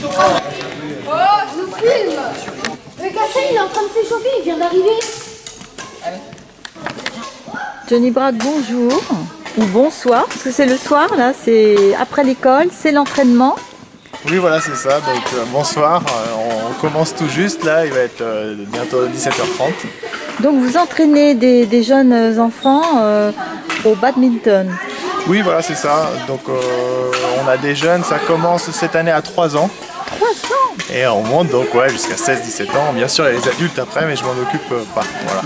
Oh, je nous filme. Le café, il est en train de s'échauffer, il vient d'arriver. Johnny Braque, bonjour. Ou bonsoir, parce que c'est le soir, là, c'est après l'école, c'est l'entraînement. Oui, voilà, c'est ça. Donc, bonsoir. On commence tout juste, là. Il va être bientôt 17h30. Donc, vous entraînez des jeunes enfants au badminton. Oui, voilà, c'est ça. Donc, on a des jeunes. Ça commence cette année à 3 ans. 3 ans. Et on monte donc ouais, jusqu'à 16-17 ans. Bien sûr, il y a les adultes après, mais je m'en occupe pas. Voilà.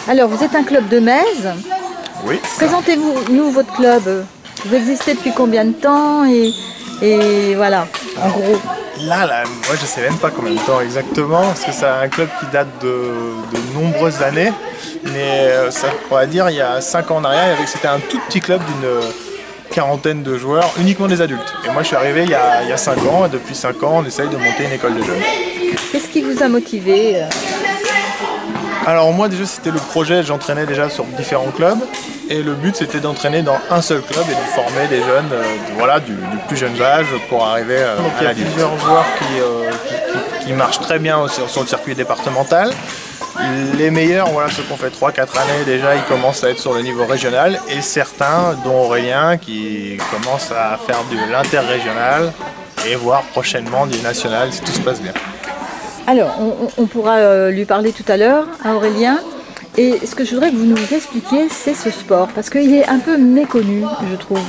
Alors, vous êtes un club de Metz. Oui. Présentez-nous votre club. Vous existez depuis combien de temps et voilà, en gros. Là, moi je sais même pas combien de temps exactement, parce que c'est un club qui date de nombreuses années. Mais ça, on va dire, il y a 5 ans en arrière, c'était un tout petit club d'une quarantaine de joueurs, uniquement des adultes. Et moi je suis arrivé il y a 5 ans, et depuis 5 ans on essaye de monter une école de jeunes. Qu'est-ce qui vous a motivé? Alors moi déjà c'était le projet, j'entraînais déjà sur différents clubs. Et le but c'était d'entraîner dans un seul club et de former des jeunes du plus jeune âge pour arriver à l'adulte. Il y a plusieurs joueurs qui marchent très bien sur le circuit départemental. Les meilleurs, voilà, ceux qui ont fait 3-4 années déjà, ils commencent à être sur le niveau régional. Et certains, dont Aurélien, qui commence à faire de l'interrégional et voire prochainement du national si tout se passe bien. Alors, on pourra lui parler tout à l'heure à Aurélien. Et ce que je voudrais que vous nous expliquiez, c'est ce sport, parce qu'il est un peu méconnu, je trouve.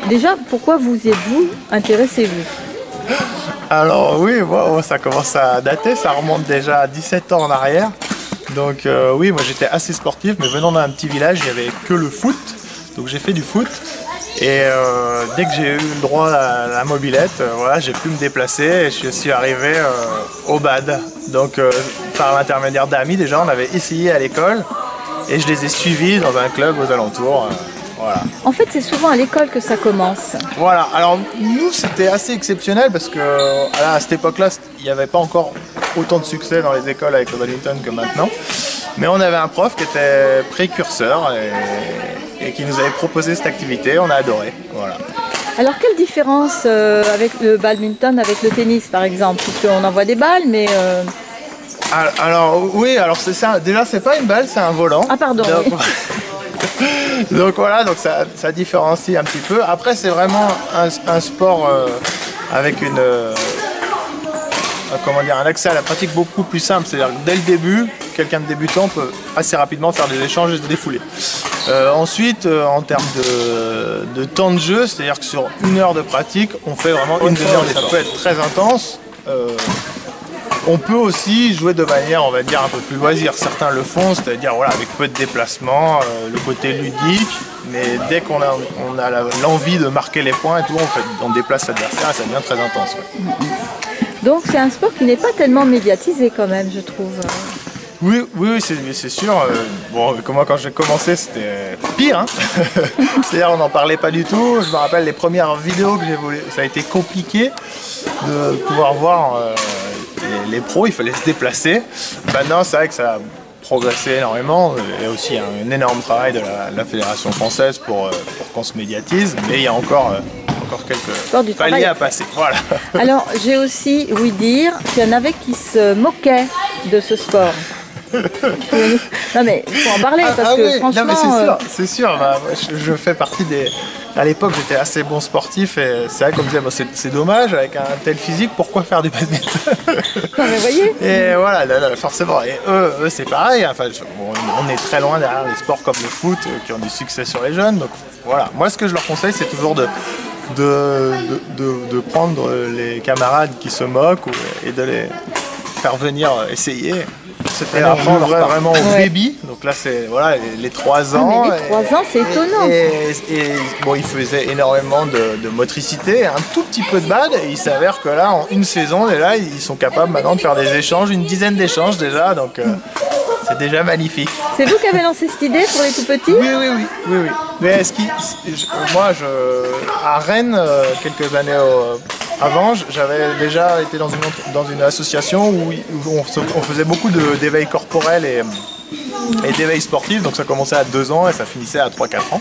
Déjà, pourquoi vous y êtes-vous intéressé, vous? Alors oui, ça commence à dater, ça remonte déjà à 17 ans en arrière. Donc oui, moi j'étais assez sportif, mais venant d'un petit village, il n'y avait que le foot. Donc j'ai fait du foot. Et dès que j'ai eu le droit à la mobilette, voilà, j'ai pu me déplacer et je suis arrivé au BAD. Donc par l'intermédiaire d'amis déjà, on avait essayé à l'école et je les ai suivis dans un club aux alentours. Voilà. En fait, c'est souvent à l'école que ça commence. Voilà, alors nous c'était assez exceptionnel parce que à cette époque-là, il n'y avait pas encore autant de succès dans les écoles avec le badminton que maintenant. Mais on avait un prof qui était précurseur et qui nous avait proposé cette activité, on a adoré. Voilà. Alors quelle différence avec le badminton, avec le tennis par exemple? Parce qu'on envoie des balles, mais... Alors oui, alors c'est ça. Déjà c'est pas une balle, c'est un volant. Ah pardon. Donc voilà, donc ça différencie un petit peu. Après c'est vraiment un sport avec un accès à la pratique beaucoup plus simple. C'est-à-dire que dès le début, quelqu'un de débutant peut assez rapidement faire des échanges et se défouler. Ensuite, en termes de temps de jeu, c'est-à-dire que sur 1 heure de pratique, on fait vraiment une demi-heure. Ça peut être très intense. On peut aussi jouer de manière, on va dire, un peu plus loisir. Certains le font, c'est-à-dire voilà, avec peu de déplacement, le côté ludique. Mais dès qu'on a l'envie de marquer les points et tout, on déplace l'adversaire et ça devient très intense. Ouais. Donc c'est un sport qui n'est pas tellement médiatisé quand même, je trouve. Oui, c'est sûr. Bon, moi quand j'ai commencé, c'était pire. Hein. C'est-à-dire on n'en parlait pas du tout. Je me rappelle les premières vidéos que j'ai volées, ça a été compliqué de pouvoir voir les pros, il fallait se déplacer. Maintenant, c'est vrai que ça a progressé énormément. Il y a aussi un énorme travail de la Fédération française pour qu'on se médiatise, mais il y a encore quelques paliers à passer. Voilà. Alors, j'ai aussi ouï dire qu'il y en avait qui se moquaient de ce sport. Non mais il faut en parler parce que oui. franchement... Non mais c'est sûr. Bah, je fais partie des... À l'époque j'étais assez bon sportif et c'est vrai qu'on me disait bon, c'est dommage avec un tel physique, pourquoi faire du badminton? Non mais voyez. Et voilà, là, forcément. Et eux c'est pareil. Enfin, on est très loin derrière les sports comme le foot qui ont du succès sur les jeunes. Donc voilà, moi ce que je leur conseille c'est toujours de prendre les camarades qui se moquent et de les faire venir essayer. C'était apprendre vraiment au baby, donc là c'est voilà, les 3 ans. Ah, mais les 3 ans c'est étonnant. Et bon, ils faisaient énormément de motricité, un tout petit peu de bad, et il s'avère que là en une saison, et là, ils sont capables maintenant de faire des échanges, une dizaine d'échanges déjà, donc c'est déjà magnifique. C'est vous qui avez lancé cette idée pour les tout petits? Oui. Mais à Rennes, quelques années avant, j'avais déjà été dans une association où on faisait beaucoup d'éveil corporel et d'éveil sportif, donc ça commençait à 2 ans et ça finissait à 3-4 ans.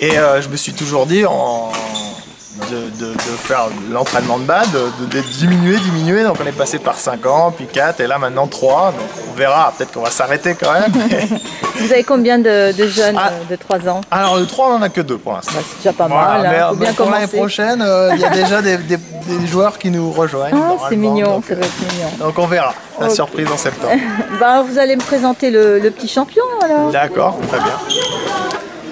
Et je me suis toujours dit, de faire l'entraînement de base, de diminuer. Donc on est passé par 5 ans, puis 4, et là maintenant 3. Donc on verra, peut-être qu'on va s'arrêter quand même. Vous avez combien de jeunes de 3 ans? Alors de 3, on n'en a que 2 pour l'instant. Bah, c'est déjà pas mal, hein. Faut bien pour l'année commencer. prochaine, il y a déjà des joueurs qui nous rejoignent. Ah, c'est mignon, donc, ça doit être mignon. donc on verra, la surprise en septembre. Bah, vous allez me présenter le petit champion alors. D'accord, très bien.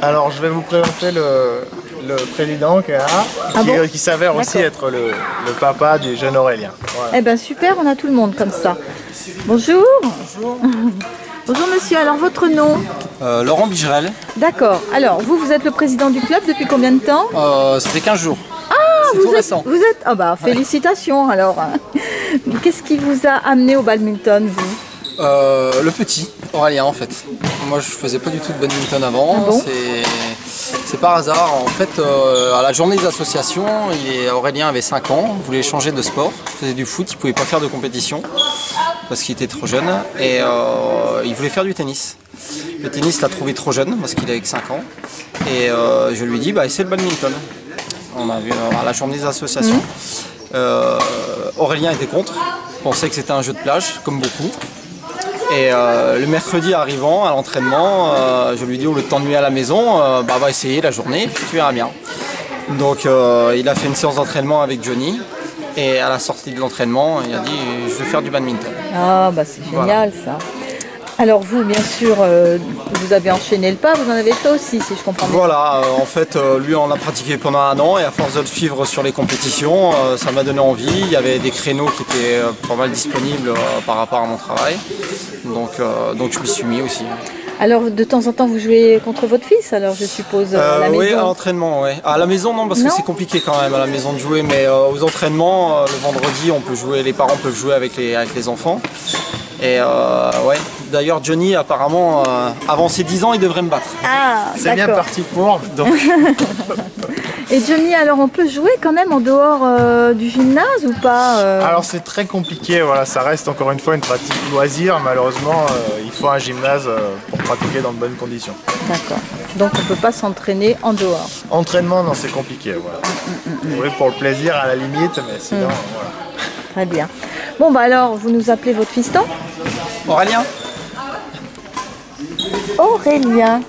Alors je vais vous présenter le président qui est là, qui s'avère aussi être le papa du jeune Aurélien. Voilà. Eh ben super, on a tout le monde comme ça. Bonjour. Bonjour. Bonjour monsieur, alors votre nom? Laurent Bigerel. D'accord, alors vous êtes le président du club depuis combien de temps? Ça fait 15 jours. Ah, c'est tout récent. Vous êtes... Ah bah félicitations alors. Qu'est-ce qui vous a amené au badminton vous? Le petit, Aurélien en fait. Moi je faisais pas du tout de badminton avant. Ah bon? C'est par hasard. En fait, à la journée des associations, Aurélien avait 5 ans, il voulait changer de sport. Il faisait du foot, il pouvait pas faire de compétition parce qu'il était trop jeune. Et il voulait faire du tennis. Le tennis l'a trouvé trop jeune parce qu'il avait que 5 ans. Et je lui ai dit, essaie le badminton. On a vu à la journée des associations. Aurélien était contre, pensait que c'était un jeu de plage, comme beaucoup. Et le mercredi arrivant à l'entraînement, je lui dis au lieu de t'ennuyer à la maison, va essayer la journée, puis tu verras bien. Donc il a fait une séance d'entraînement avec Johnny. Et à la sortie de l'entraînement, il a dit je vais faire du badminton. Ah bah c'est génial ça. Alors vous, bien sûr, vous avez enchaîné le pas, vous en avez fait aussi, si je comprends bien. Voilà, en fait, lui on a pratiqué pendant 1 an et à force de le suivre sur les compétitions, ça m'a donné envie. Il y avait des créneaux qui étaient pas mal disponibles par rapport à mon travail, donc je m'y suis mis aussi. Alors de temps en temps vous jouez contre votre fils, alors je suppose à la maison? Oui, à l'entraînement, oui. À la maison non, parce que c'est compliqué quand même à la maison de jouer, mais aux entraînements, le vendredi, on peut jouer, les parents peuvent jouer avec les enfants. Et ouais, d'ailleurs Johnny apparemment avant ses 10 ans il devrait me battre. Ah, c'est bien parti pour. Donc. Et Johnny, alors on peut jouer quand même en dehors du gymnase ou pas Alors c'est très compliqué, voilà, ça reste encore une fois une pratique loisir. Malheureusement, il faut un gymnase pour pratiquer dans de bonnes conditions. D'accord. Donc on ne peut pas s'entraîner en dehors. Entraînement, non, c'est compliqué, voilà. Oui, pour le plaisir à la limite, mais sinon, voilà. Très bien. Bon, bah alors, vous nous appelez votre fiston? Aurélien. Aurélien.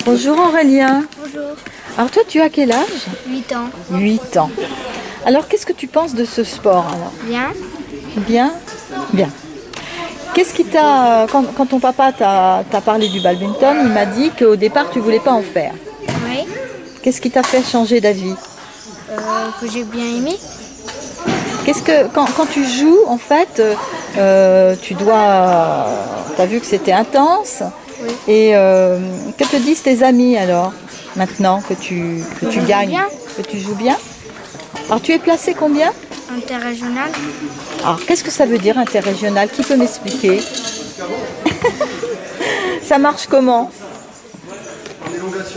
Bonjour Aurélien. Bonjour. Alors toi, tu as quel âge? 8 ans. 8 ans. Alors, qu'est-ce que tu penses de ce sport alors? Bien. Bien. Bien. Qu'est-ce qui t'a... Quand ton papa t'a parlé du badminton, il m'a dit qu'au départ, tu voulais pas en faire. Oui. Qu'est-ce qui t'a fait changer d'avis? Que j'ai bien aimé. Qu'est-ce que quand tu joues en fait, tu dois, t'as vu que c'était intense. Oui. Et que te disent tes amis alors maintenant que tu gagnes, bien. que tu joues bien? Alors tu es placé combien? Interrégional. Alors qu'est-ce que ça veut dire interrégional? Qui peut m'expliquer? Ça marche comment?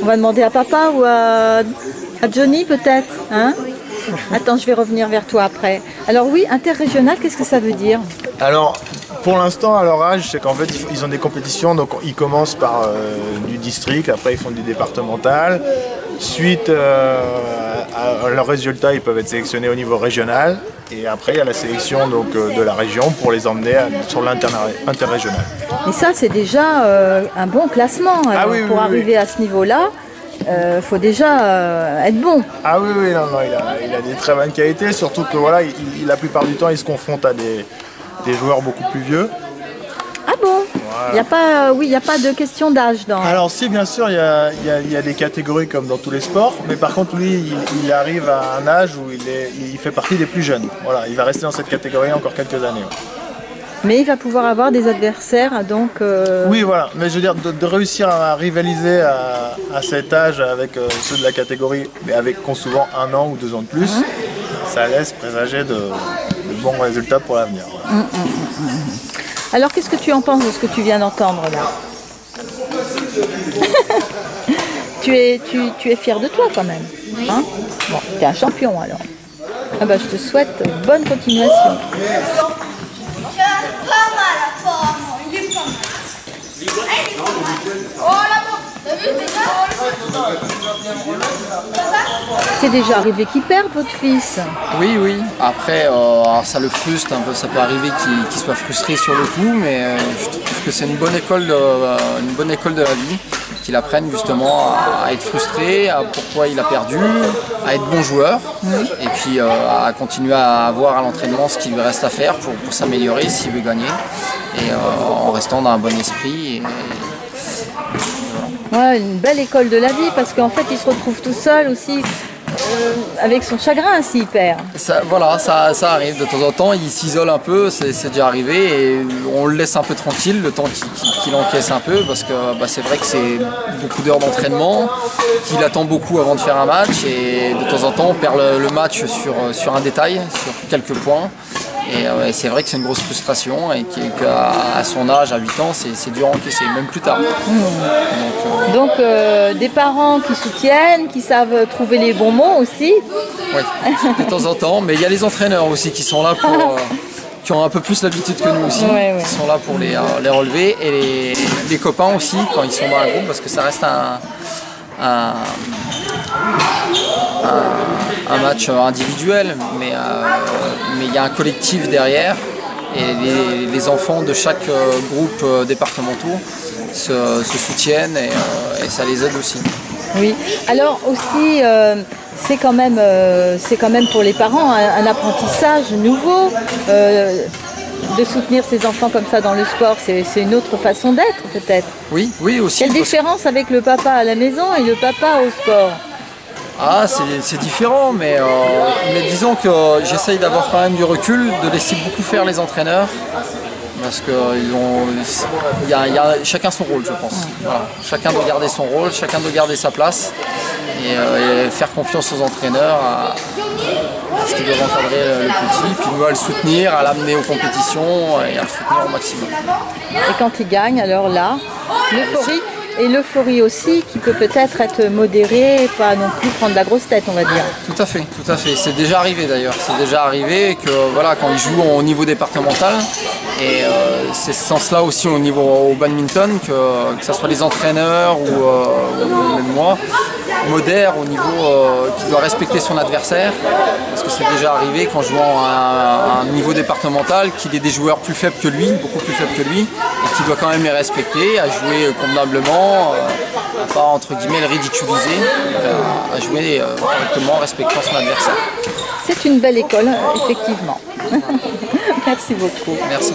On va demander à papa ou à Johnny peut-être, hein? Attends, je vais revenir vers toi après. Alors oui, interrégional, qu'est-ce que ça veut dire? Alors, pour l'instant, à leur âge, c'est qu'en fait, ils ont des compétitions, donc ils commencent par du district, après ils font du départemental. Suite à leurs résultats, ils peuvent être sélectionnés au niveau régional. Et après, il y a la sélection donc, de la région pour les emmener sur l'interrégional. Et ça, c'est déjà un bon classement. Alors, pour arriver à ce niveau-là, faut déjà être bon. Ah oui, oui, non, il a des très bonnes qualités, surtout que voilà, la plupart du temps, il se confronte à des joueurs beaucoup plus vieux. Ah bon? Voilà. Il n'y a pas de question d'âge dans... Alors si, bien sûr, il y a des catégories comme dans tous les sports, mais par contre, lui, il arrive à un âge où il fait partie des plus jeunes. Voilà, il va rester dans cette catégorie encore quelques années. Ouais. Mais il va pouvoir avoir des adversaires, donc... Oui, voilà, mais je veux dire, de réussir à rivaliser à cet âge avec ceux de la catégorie, mais avec qui ont souvent 1 an ou 2 ans de plus, ça laisse présager de bons résultats pour l'avenir. Voilà. Alors, qu'est-ce que tu en penses de ce que tu viens d'entendre là? tu es fier de toi quand même, Oui. Hein? Bon, tu es un champion alors. Ah bah, je te souhaite bonne continuation. Oh là-bas, t'as vu déjà? C'est déjà arrivé qu'il perde votre fils? Oui, oui. Après, ça le frustre un peu. Ça peut arriver qu'il soit frustré sur le coup, mais je trouve que c'est une bonne école de la vie, qu'il apprenne justement à être frustré, à pourquoi il a perdu, à être bon joueur, et puis à continuer à voir à l'entraînement ce qu'il lui reste à faire pour s'améliorer s'il veut gagner, et en restant dans un bon esprit. Ouais, une belle école de la vie, parce qu'en fait, il se retrouve tout seul aussi. Avec son chagrin s'il perd. Voilà, ça arrive de temps en temps, il s'isole un peu, c'est déjà arrivé, et on le laisse un peu tranquille le temps qu'il encaisse un peu, parce que c'est vrai que c'est beaucoup d'heures d'entraînement, qu'il attend beaucoup avant de faire un match, et de temps en temps on perd le match sur un détail, sur quelques points. Et c'est vrai que c'est une grosse frustration, et qu'à son âge, à 8 ans, c'est dur à encaisser, même plus tard. Donc des parents qui soutiennent, qui savent trouver les bons mots aussi. Oui, de temps en temps, mais il y a les entraîneurs aussi qui sont là qui ont un peu plus l'habitude que nous aussi, qui sont là pour les relever, et les copains aussi quand ils sont dans un groupe, parce que ça reste un match individuel, mais il y a un collectif derrière, et les enfants de chaque groupe départementaux se soutiennent, et ça les aide aussi. Oui, alors aussi c'est quand même pour les parents un apprentissage nouveau. De soutenir ses enfants comme ça dans le sport, c'est une autre façon d'être peut-être. Oui, oui aussi. Quelle différence avec le papa à la maison et le papa au sport? Ah, c'est différent, mais disons que j'essaye d'avoir quand même du recul, de laisser beaucoup faire les entraîneurs, parce que y a chacun son rôle, je pense. Voilà. Chacun doit garder son rôle, chacun doit garder sa place, et faire confiance aux entraîneurs, parce qu'ils doivent encadrer le petit, puis nous à le soutenir, à l'amener aux compétitions et à le soutenir au maximum. Et quand il gagne, alors là, l'euphorie. Et l'euphorie aussi, qui peut peut-être être modérée, et pas non plus prendre la grosse tête, on va dire. Tout à fait, tout à fait. C'est déjà arrivé d'ailleurs. C'est déjà arrivé que voilà, quand ils jouent au niveau départemental, et c'est ce sens-là aussi au badminton, que ce soit les entraîneurs ou même moi, modère au niveau qu'il doit respecter son adversaire. Parce que c'est déjà arrivé qu'en jouant à un niveau départemental, qu'il ait des joueurs plus faibles que lui, beaucoup plus faibles que lui, et qu'il doit quand même les respecter, à jouer convenablement, à pas entre guillemets le ridiculiser, à jouer correctement en respectant son adversaire. C'est une belle école, effectivement. Merci beaucoup. Merci.